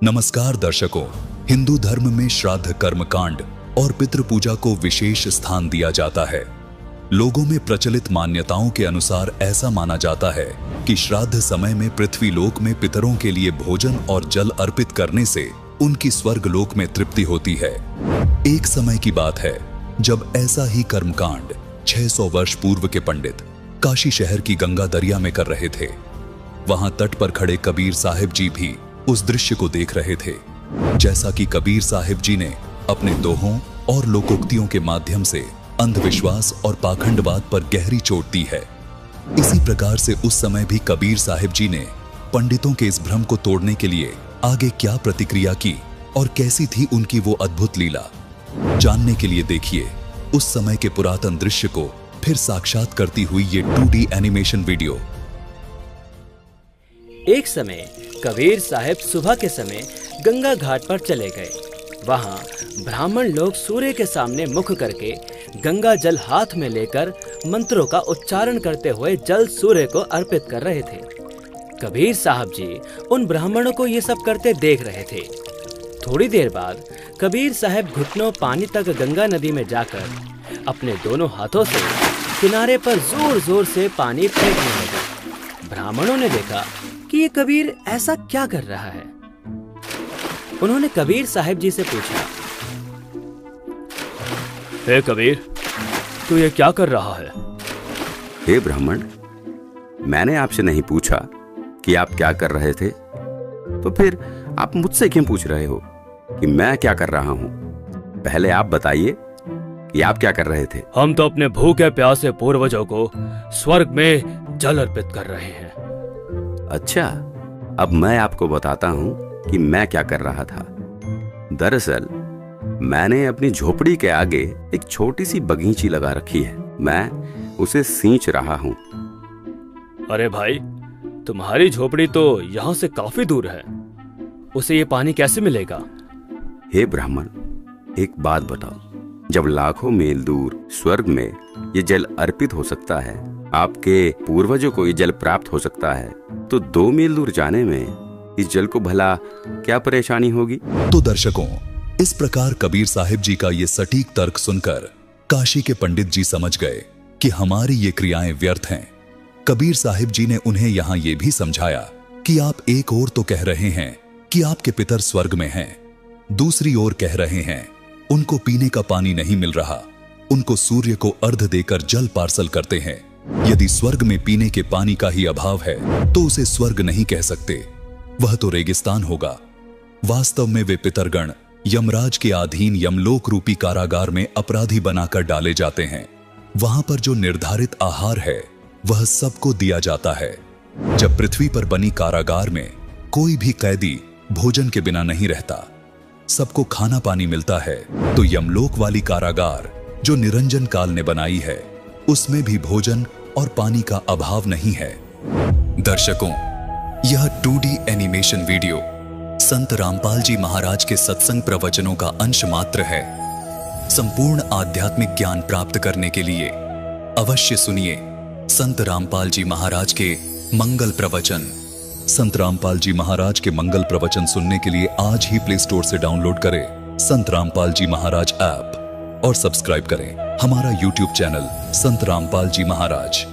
नमस्कार दर्शकों, हिंदू धर्म में श्राद्ध कर्म कांड और पितृ पूजा को विशेष स्थान दिया जाता है। लोगों में प्रचलित मान्यताओं के अनुसार ऐसा माना जाता है कि श्राद्ध समय में पृथ्वी लोक में पितरों के लिए भोजन और जल अर्पित करने से उनकी स्वर्ग लोक में तृप्ति होती है। एक समय की बात है जब ऐसा ही कर्मकांड 600 वर्ष पूर्व के पंडित काशी शहर की गंगा दरिया में कर रहे थे। वहां तट पर खड़े कबीर साहिब जी भी उस दृश्य को देख रहे थे। जैसा कि कबीर साहिब जी ने अपने दोहों और लोकोक्तियों के माध्यम से अंधविश्वास और पाखंडवाद पर गहरी चोट दी है, इसी प्रकार से उस समय भी कबीर साहिब जी ने पंडितों के इस भ्रम को तोड़ने के लिए आगे क्या प्रतिक्रिया की और कैसी थी उनकी वो अद्भुत लीला, जानने के लिए देखिए उस समय के पुरातन दृश्य को फिर साक्षात करती हुई ये 2D एनिमेशन वीडियो। एक समय कबीर साहब सुबह के समय गंगा घाट पर चले गए। वहां ब्राह्मण लोग सूर्य के सामने मुख करके गंगा जल हाथ में लेकर मंत्रों का उच्चारण करते हुए जल सूर्य को अर्पित कर रहे थे। कबीर साहब जी उन ब्राह्मणों को ये सब करते देख रहे थे। थोड़ी देर बाद कबीर साहब घुटनों पानी तक गंगा नदी में जाकर अपने दोनों हाथों से किनारे पर जोर जोर से पानी फेंकने लगे। ब्राह्मणों ने देखा कि ये कबीर ऐसा क्या कर रहा है। उन्होंने कबीर साहब जी से पूछा, हे कबीर, तू ये क्या कर रहा है? हे ब्राह्मण, मैंने आपसे नहीं पूछा कि आप क्या कर रहे थे, तो फिर आप मुझसे क्यों पूछ रहे हो कि मैं क्या कर रहा हूं? पहले आप बताइए कि आप क्या कर रहे थे। हम तो अपने भूखे प्यासे पूर्वजों को स्वर्ग में जल अर्पित कर रहे हैं। अच्छा, अब मैं आपको बताता हूं कि मैं क्या कर रहा था। दरअसल मैंने अपनी झोपड़ी के आगे एक छोटी सी बगीची लगा रखी है। मैं उसे सींच रहा हूं। अरे भाई, तुम्हारी झोपड़ी तो यहाँ से काफी दूर है, उसे ये पानी कैसे मिलेगा? हे ब्राह्मण, एक बात बताओ, जब लाखों मील दूर स्वर्ग में ये जल अर्पित हो सकता है, आपके पूर्वजों को ये जल प्राप्त हो सकता है, तो 2 मील दूर जाने में इस जल को भला क्या परेशानी होगी? तो दर्शकों, इस प्रकार कबीर साहिब जी का ये सटीक तर्क सुनकर काशी के पंडित जी समझ गए कि हमारी ये क्रियाएं व्यर्थ हैं। कबीर साहिब जी ने उन्हें यहाँ ये भी समझाया कि आप एक ओर तो कह रहे हैं कि आपके पितर स्वर्ग में हैं, दूसरी ओर कह रहे हैं उनको पीने का पानी नहीं मिल रहा, उनको सूर्य को अर्घ देकर जल पार्सल करते हैं। यदि स्वर्ग में पीने के पानी का ही अभाव है तो उसे स्वर्ग नहीं कह सकते, वह तो रेगिस्तान होगा। वास्तव में वे पितरगण यमराज के अधीन यमलोक रूपी कारागार में अपराधी बनाकर डाले जाते हैं। वहां पर जो निर्धारित आहार है वह सबको दिया जाता है। जब पृथ्वी पर बनी कारागार में कोई भी कैदी भोजन के बिना नहीं रहता, सबको खाना पानी मिलता है, तो यमलोक वाली कारागार जो निरंजन काल ने बनाई है उसमें भी भोजन और पानी का अभाव नहीं है। दर्शकों, यह 2D एनिमेशन वीडियो संत रामपाल जी महाराज के सत्संग प्रवचनों का अंश मात्र है। संपूर्ण आध्यात्मिक ज्ञान प्राप्त करने के लिए अवश्य सुनिए संत रामपाल जी महाराज के मंगल प्रवचन। संत रामपाल जी महाराज के मंगल प्रवचन सुनने के लिए आज ही प्ले स्टोर से डाउनलोड करें संत रामपाल जी महाराज ऐप और सब्सक्राइब करें हमारा YouTube चैनल संत रामपाल जी महाराज।